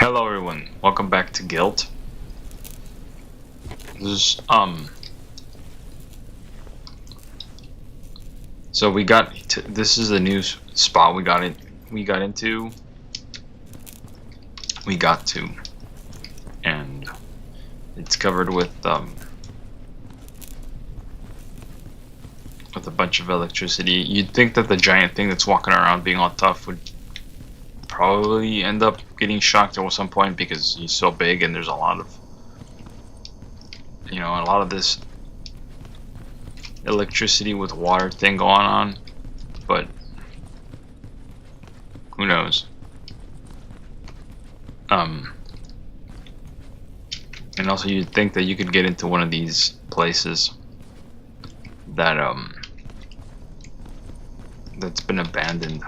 Hello everyone, welcome back to Gylt. This so this is a new spot we got to, and it's covered with a bunch of electricity. You'd think that the giant thing that's walking around being all tough would probably end up getting shocked at some point because he's so big and there's a lot of this electricity with water thing going on, but who knows. And also you'd think that you could get into one of these places that that's been abandoned.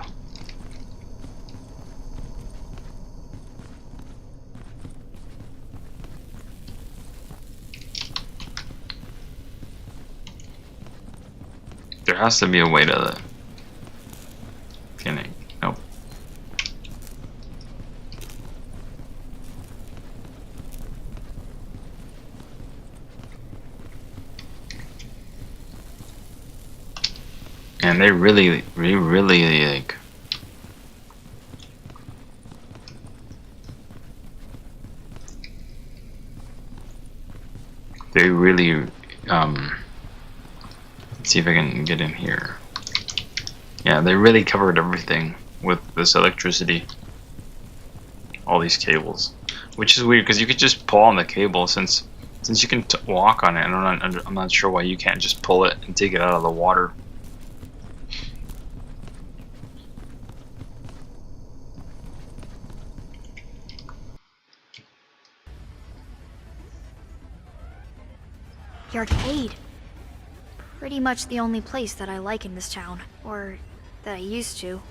There has to be a way to... Can I? Nope. And they really like... They really, let's see if I can get in here. Yeah, they really covered everything with this electricity. All these cables, which is weird because you could just pull on the cable since you can walk on it. I'm not sure why you can't just pull it and take it out of the water. The arcade. Pretty much the only place that I like in this town, or that I used to.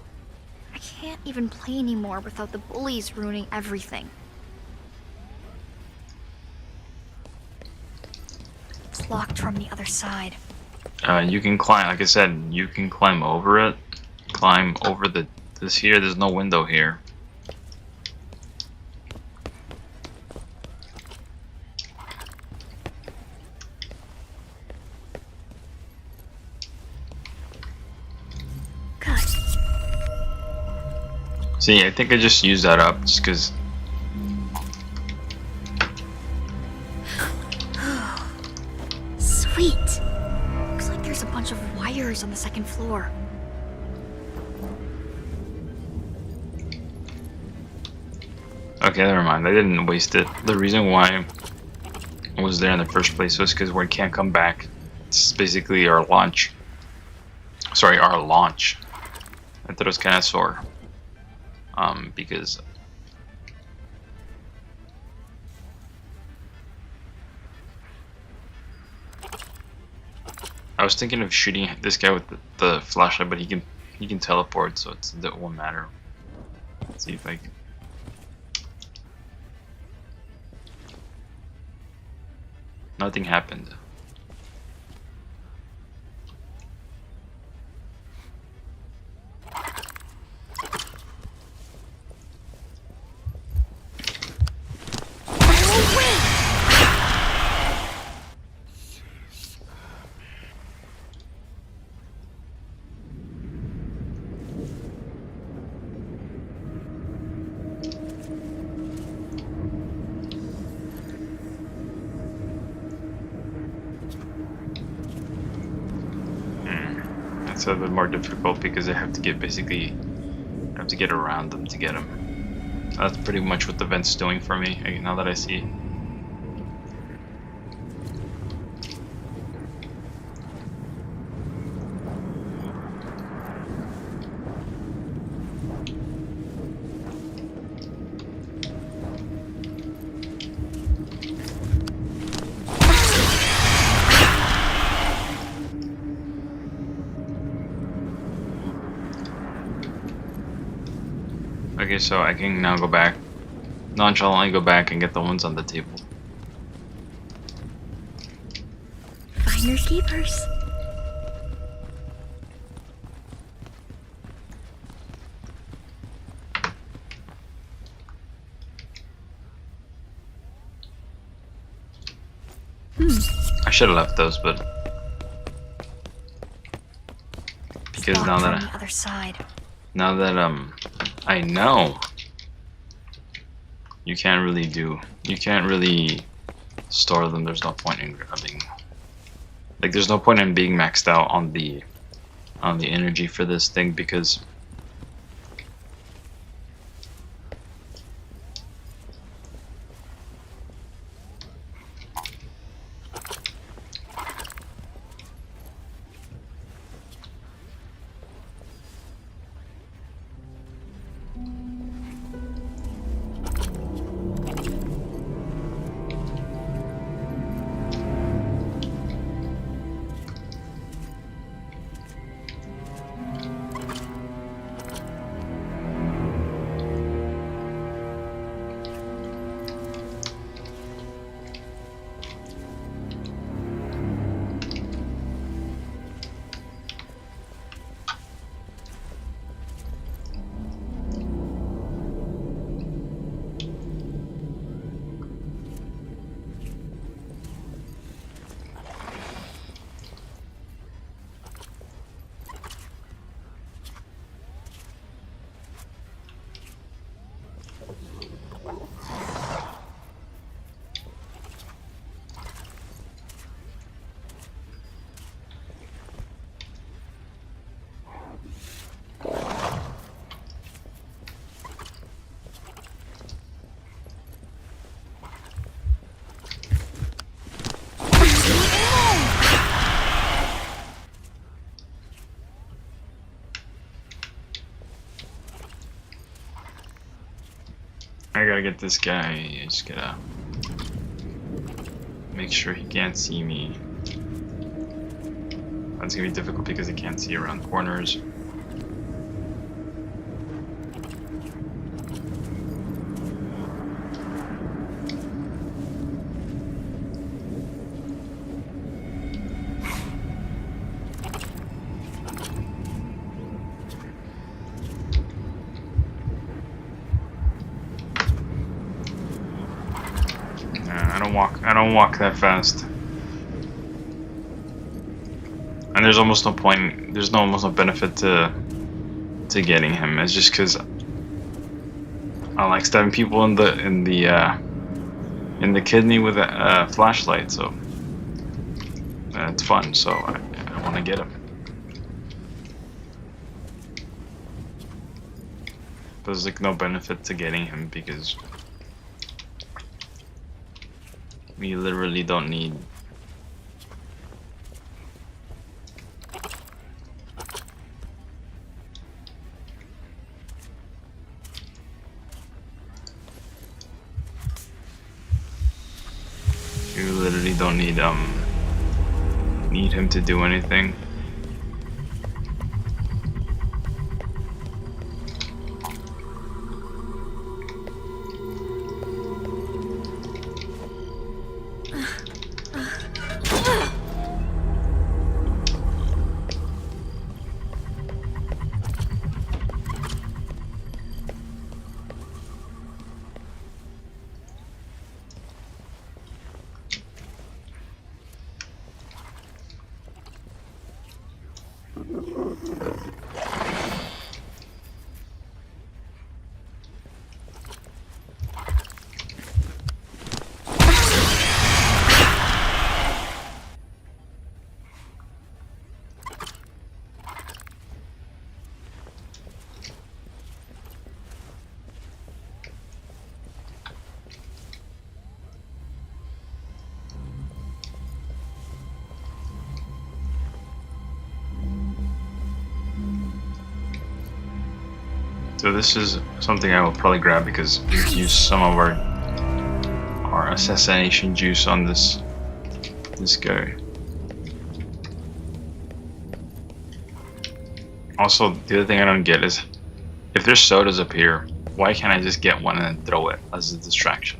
I can't even play anymore without the bullies ruining everything. It's locked from the other side. You can climb, like I said, you can climb over it. Climb over this here. There's no window here. See, I think I just used that up just because. Sweet. Looks like there's a bunch of wires on the second floor. Okay, never mind. I didn't waste it. The reason why I was there in the first place was because we can't come back. It's basically our launch. Sorry, our launch. I thought it was kind of sore. Because I was thinking of shooting this guy with the flashlight, but he can teleport, so it won't matter. Let's see if I can. Nothing happened. It's a bit more difficult because I have to get around them to get them. That's pretty much what the vent's doing for me, now that I see. Okay, so I can now go back, nonchalantly go back and get the ones on the table. Finders keepers. I should have left those, but because Locked now from that the other side. I know you can't really store them. There's no point in grabbing. Like, there's no point in being maxed out on the energy for this thing because I gotta get this guy. I just gotta make sure he can't see me. That's gonna be difficult because he can't see around corners. I don't walk that fast. And there's almost no point, there's almost no benefit to getting him. It's just because I like stabbing people in the kidney with a flashlight, so it's fun, so I want to get him. There's like no benefit to getting him because we literally don't need. You literally don't need him to do anything. So this is something I will probably grab because we use some of our assassination juice on this guy. Also, the other thing I don't get is if there's sodas up here, why can't I just get one and then throw it as a distraction?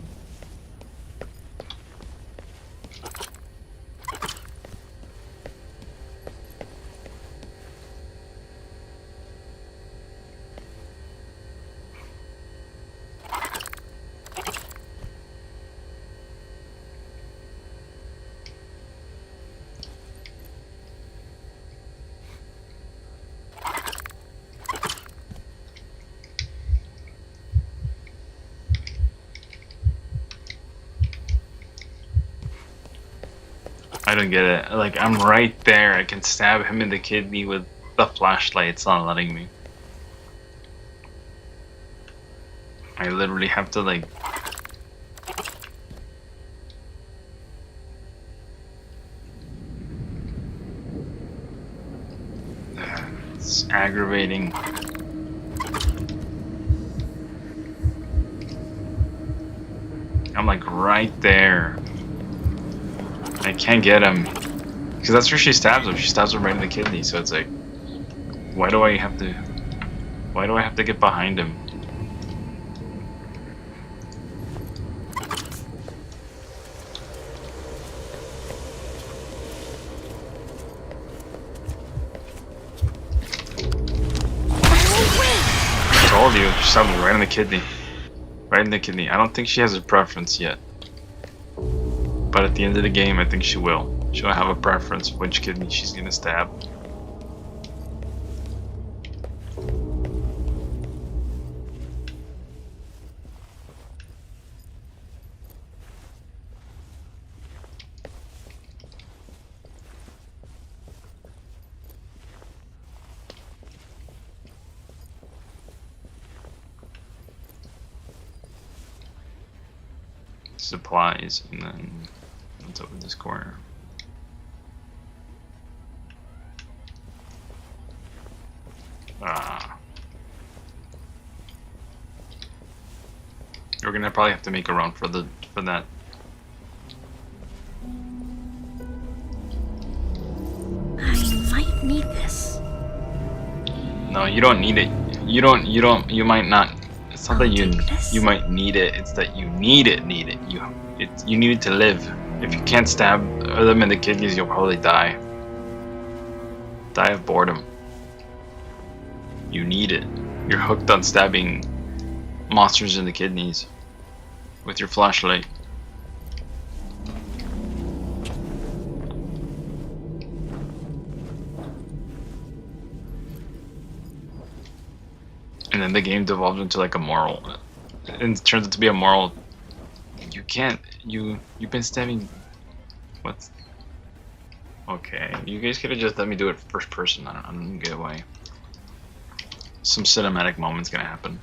I don't get it. Like, I'm right there. I can stab him in the kidney with the flashlight. It's not letting me. I literally have to, like... It's aggravating. I'm like right there. I can't get him. Because that's where she stabs him. She stabs him right in the kidney, so it's like... Why do I have to get behind him? I told you, she stabbed him right in the kidney. Right in the kidney. I don't think she has a preference yet. But at the end of the game, I think she will. She'll have a preference for which kidney she's gonna stab. Supplies, and then let's open this corner. We're gonna probably have to make a run for that. I might need this. No, you don't need it. You might not. It's not that you might need it. It's that you need it. You need it to live. If you can't stab them in the kidneys, you'll probably die. Die of boredom. You need it. You're hooked on stabbing monsters in the kidneys with your flashlight. And then the game devolves into like a moral, and it turns out to be a moral. You can't. You've been stabbing. What? Okay, you guys could have just let me do it first person. I don't get why. Some cinematic moment's gonna happen.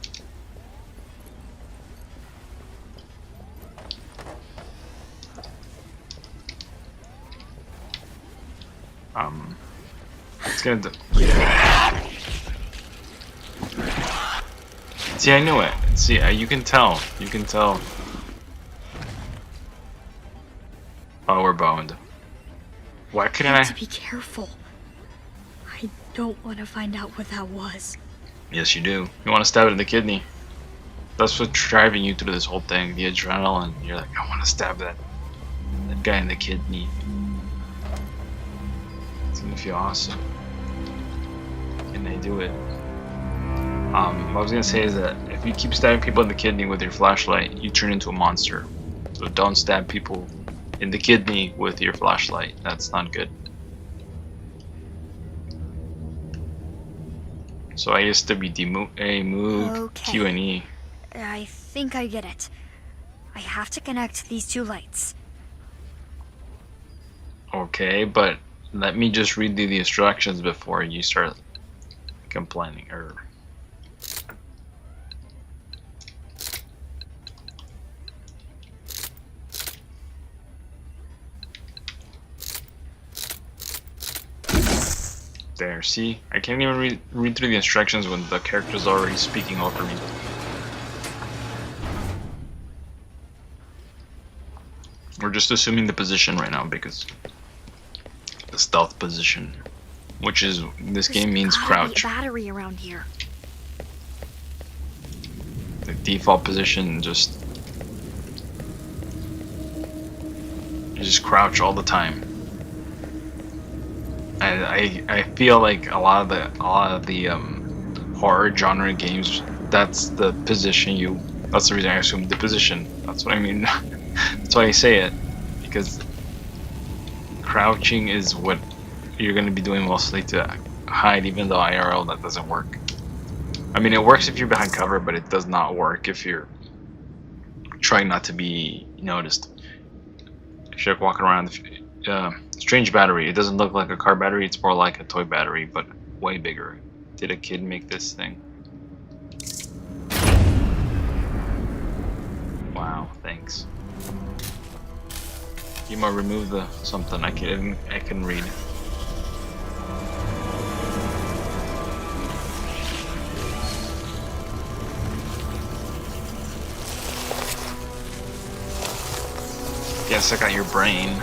It's gonna. See, I knew it. See, you can tell. You can tell. Oh, we're boned. Why couldn't I? To be careful. I don't want to find out what that was. Yes, you do. You want to stab it in the kidney. That's what's driving you through this whole thing. The adrenaline. You're like, I want to stab that guy in the kidney. It's gonna feel awesome. Can they do it? What I was gonna say is that if you keep stabbing people in the kidney with your flashlight, you turn into a monster. So don't stab people in the kidney with your flashlight. That's not good. So I used to be move Q and E. I think I get it. I have to connect these two lights. Okay, but let me just read you the instructions before you start complaining. There, see? I can't even read through the instructions when the character's already speaking over me. We're just assuming the position right now because the stealth position, which is this game means crouch. Be a battery around here. The default position you just crouch all the time. I feel like a lot of the horror genre games, that's the position that's the reason I assume the position. That's what I mean. That's why I say it, because crouching is what you're going to be doing mostly to hide, even though IRL that doesn't work. I mean, it works if you're behind cover, but it does not work if you're trying not to be noticed. If you're walking around, Strange battery. It doesn't look like a car battery. It's more like a toy battery, but way bigger. Did a kid make this thing? Wow, thanks. You might remove the something. I can read. Guess I got your brain.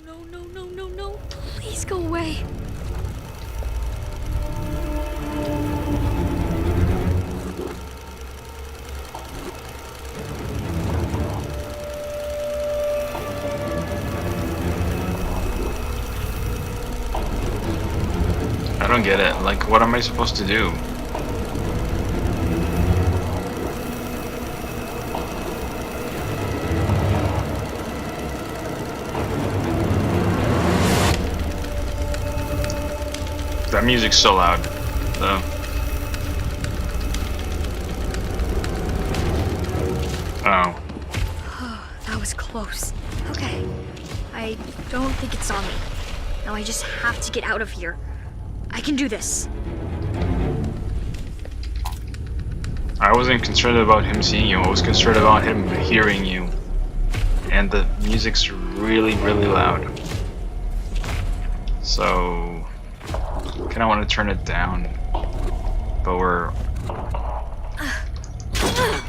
No, no, no, no, no. Please go away. I don't get it. Like, what am I supposed to do? That music's so loud, though. Oh. That was close. Okay. I don't think it's on me. Now I just have to get out of here. I can do this. I wasn't concerned about him seeing you. I was concerned about him hearing you. And the music's really, really loud. So... kind of want to turn it down. But we're...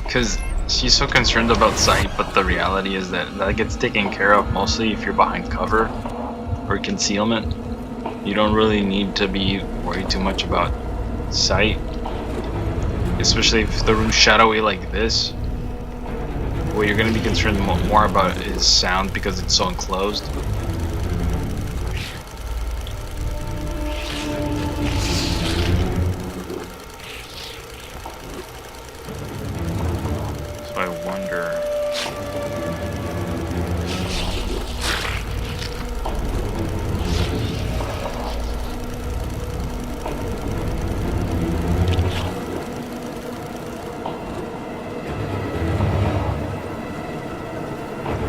because she's so concerned about sight, but the reality is that gets taken care of mostly if you're behind cover or concealment. You don't really need to be worried too much about sight, especially if the room's shadowy like this. What you're going to be concerned more about is sound because it's so enclosed. So I wonder...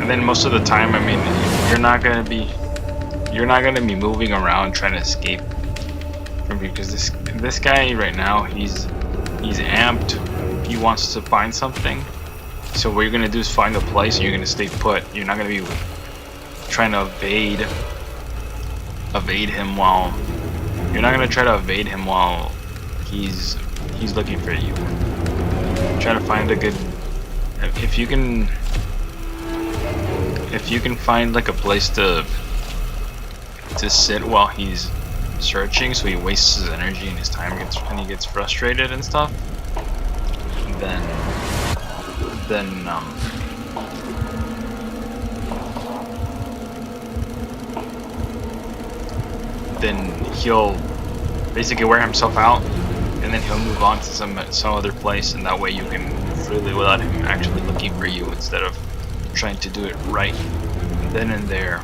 And then most of the time, I mean, you're not gonna be moving around trying to escape from here, because this guy right now, he's amped. He wants to find something. So what you're gonna do is find a place, and you're gonna stay put. You're not gonna be trying to evade him while you're not gonna try to evade him while he's looking for you. Try to find a good, if you can find like a place to sit while he's searching, so he wastes his energy and his time and he gets frustrated and stuff, then he'll basically wear himself out, and then he'll move on to some other place, and that way you can move freely without him actually looking for you, instead of trying to do it right then and there.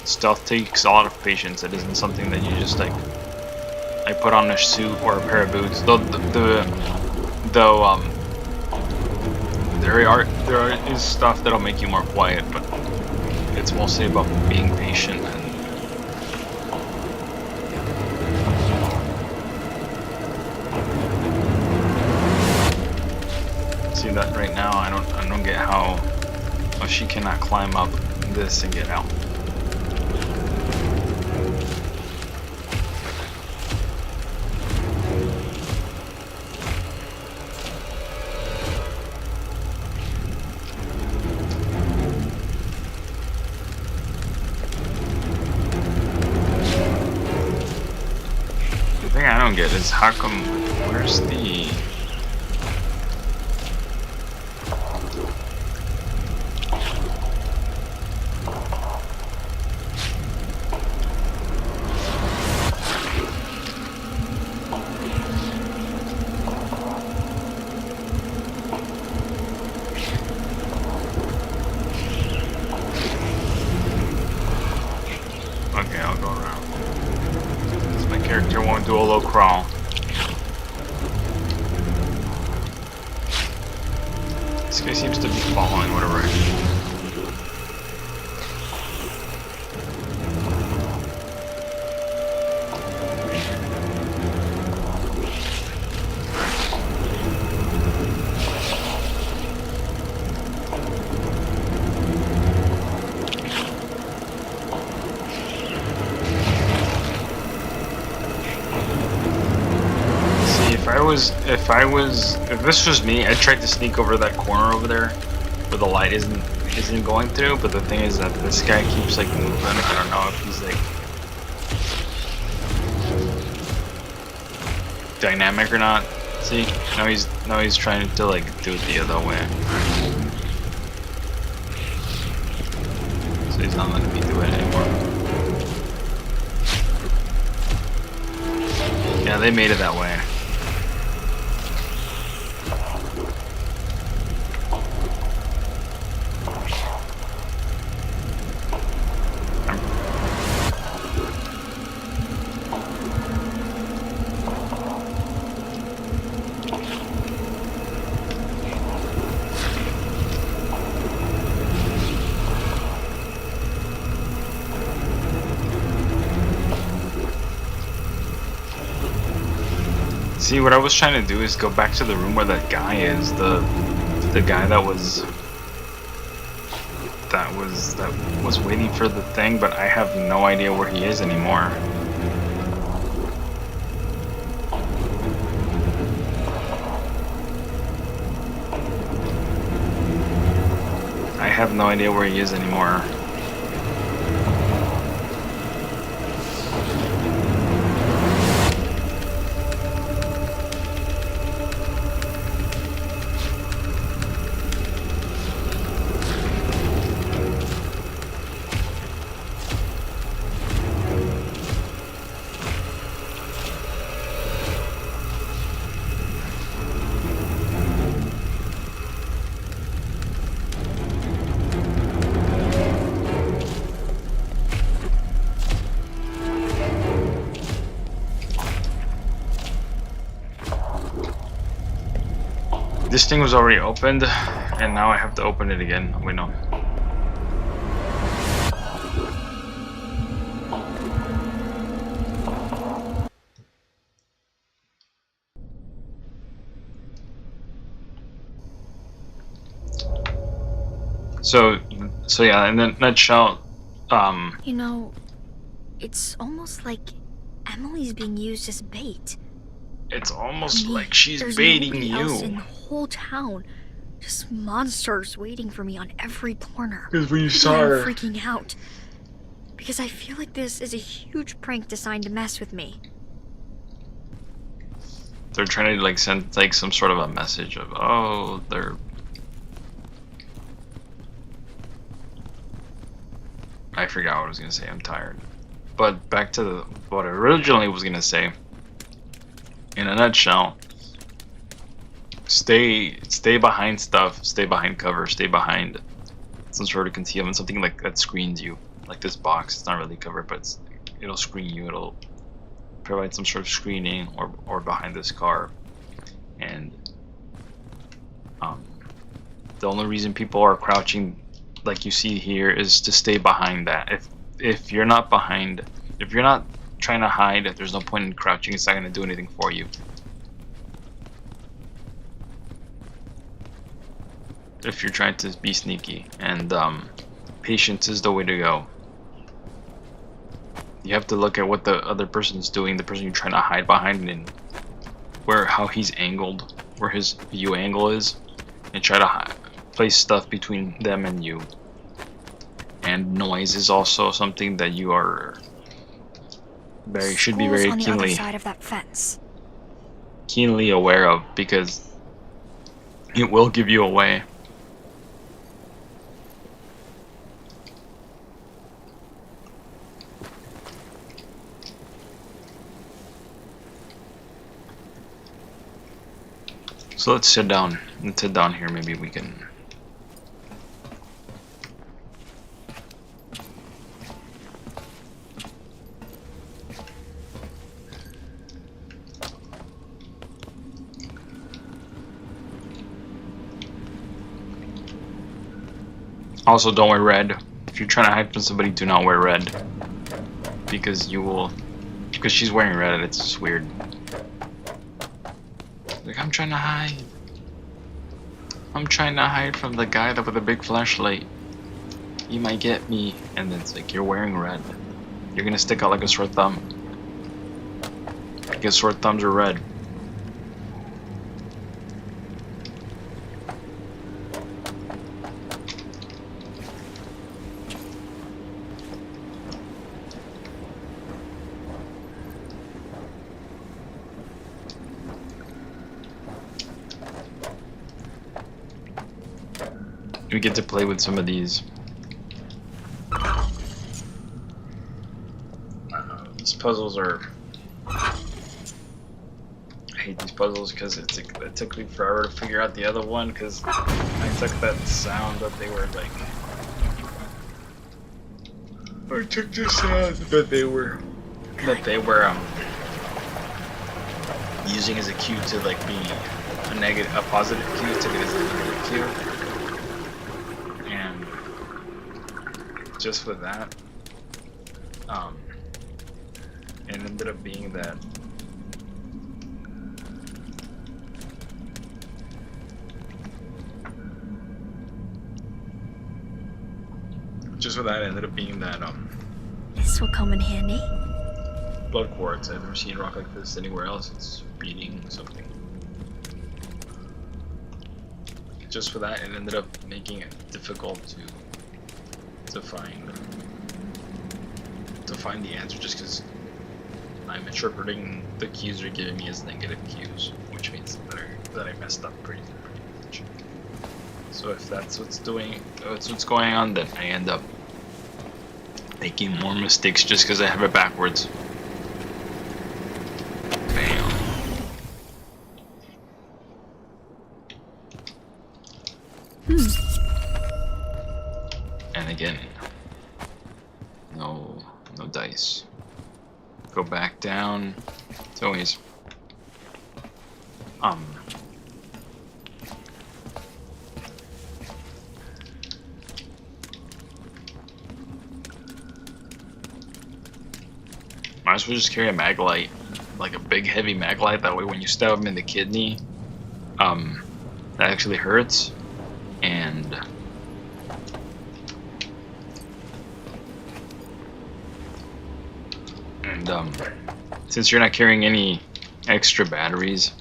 Stealth takes a lot of patience. It isn't something that you just like, I put on a suit or a pair of boots. Though there is stuff that'll make you more quiet, but it's mostly about being patient and see that right now. I don't get how she cannot climb up this and get out. The thing I don't get is how come, where's the... Okay, I'll go around. Because my character won't do a low crawl. This guy seems to be following whatever. If this was me, I'd try to sneak over that corner over there where the light isn't going through, but the thing is that this guy keeps like moving. I don't know if he's like dynamic or not. See? Now he's trying to like do it the other way. So he's not letting me do it anymore. Yeah, they made it that way. See, what I was trying to do is go back to the room where that guy is, the guy that was waiting for the thing, but I have no idea where he is anymore. I have no idea where he is anymore. This thing was already opened, and now I have to open it again. Wait, no. So yeah, in a nutshell, You know, it's almost like Emily's being used as bait. it's almost Me, like she's there's baiting nobody else in you. the whole town. Just monsters waiting for me on every corner. Because when you And saw I'm her, freaking out. Because I feel like this is a huge prank designed to mess with me. they're trying to like send like some sort of a message of, oh, they're. I forgot what I was gonna say. I'm tired. But back to what I originally was gonna say. In a nutshell, stay behind stuff, stay behind cover, stay behind some sort of concealment, something like that screens you. Like this box, it's not really covered, but it'll screen you. It'll provide some sort of screening, or behind this car. And the only reason people are crouching, like you see here, is to stay behind that. If you're not behind, if you're not trying to hide, there's no point in crouching. It's not going to do anything for you. If you're trying to be sneaky, and patience is the way to go. You have to look at what the other person's doing, the person you're trying to hide behind, and how he's angled, where his view angle is, and try to place stuff between them and you. And noise is also something that you are should be very on the other side of that fence. keenly aware of, because it will give you away. So let's sit down. Let's sit down here. Maybe we can. Also, don't wear red. If you're trying to hide from somebody, do not wear red. Because you will... Because she's wearing red, it's just weird. Like, I'm trying to hide. I'm trying to hide from the guy with a big flashlight. He might get me. And then it's like, you're wearing red. You're gonna stick out like a sore thumb. Because sore thumbs are red. We get to play with some of these. These puzzles are... I hate these puzzles because it took me forever to figure out the other one because I took that sound that they were like... I took the sound that they were using as a cue to like be a positive cue, took it as a negative cue. And just with that, it ended up being that This will come in handy. blood quartz. I've never seen rock like this anywhere else. It's beating something. Just for that, it ended up making it difficult to find the answer, just because I'm interpreting the cues they're giving me as negative cues, which means that I messed up pretty much. So if that's what's going on, then I end up making more mistakes just because I have it backwards. Bam. And again, no dice. Go back down. It's always might as well just carry a mag light, like a big heavy mag light. That way when you stab them in the kidney, that actually hurts. And since you're not carrying any extra batteries,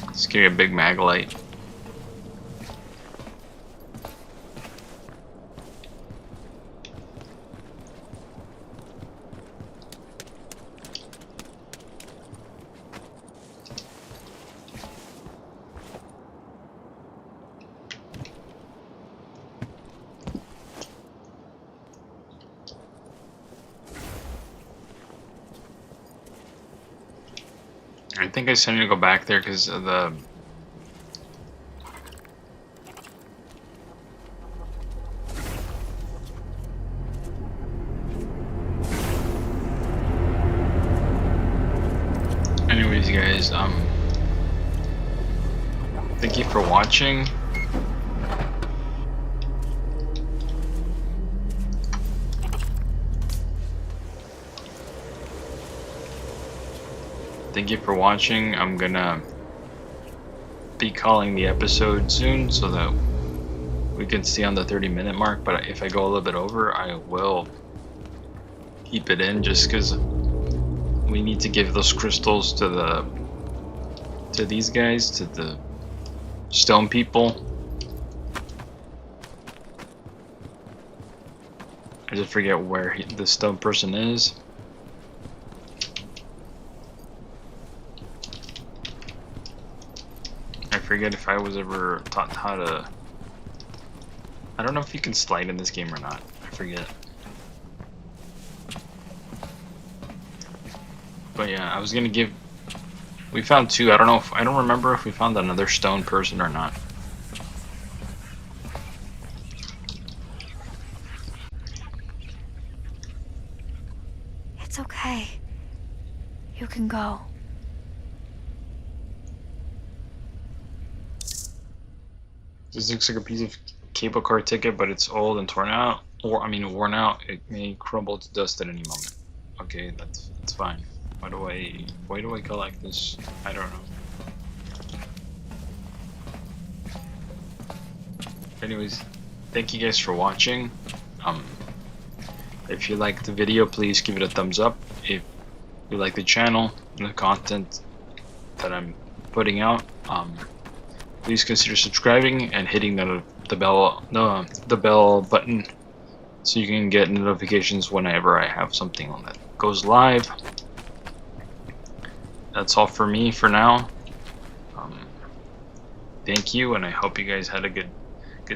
just carry a big mag light. I think I still need to go back there because of the... Anyways, guys, thank you for watching. Thank you for watching. I'm gonna be calling the episode soon so that we can stay on the 30-minute mark, but if I go a little bit over, I will keep it in just because we need to give those crystals to these guys, to the stone people. I just forget where the stone person is. I forget if I was ever taught how to... I don't know if you can slide in this game or not. I forget. But yeah, I was gonna give... We found two. I don't remember if we found another stone person or not. It's okay. You can go. This looks like a piece of cable car ticket, but it's old and torn out, or I mean worn out. It may crumble to dust at any moment. Okay, that's fine. Why do I collect this? I don't know. Anyways, thank you guys for watching. If you liked the video, please give it a thumbs up. If you like the channel and the content that I'm putting out, please consider subscribing and hitting the bell button so you can get notifications whenever I have something on that goes live. That's all for me for now. Thank you, and I hope you guys had a good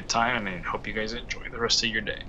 time, and I hope you guys enjoy the rest of your day.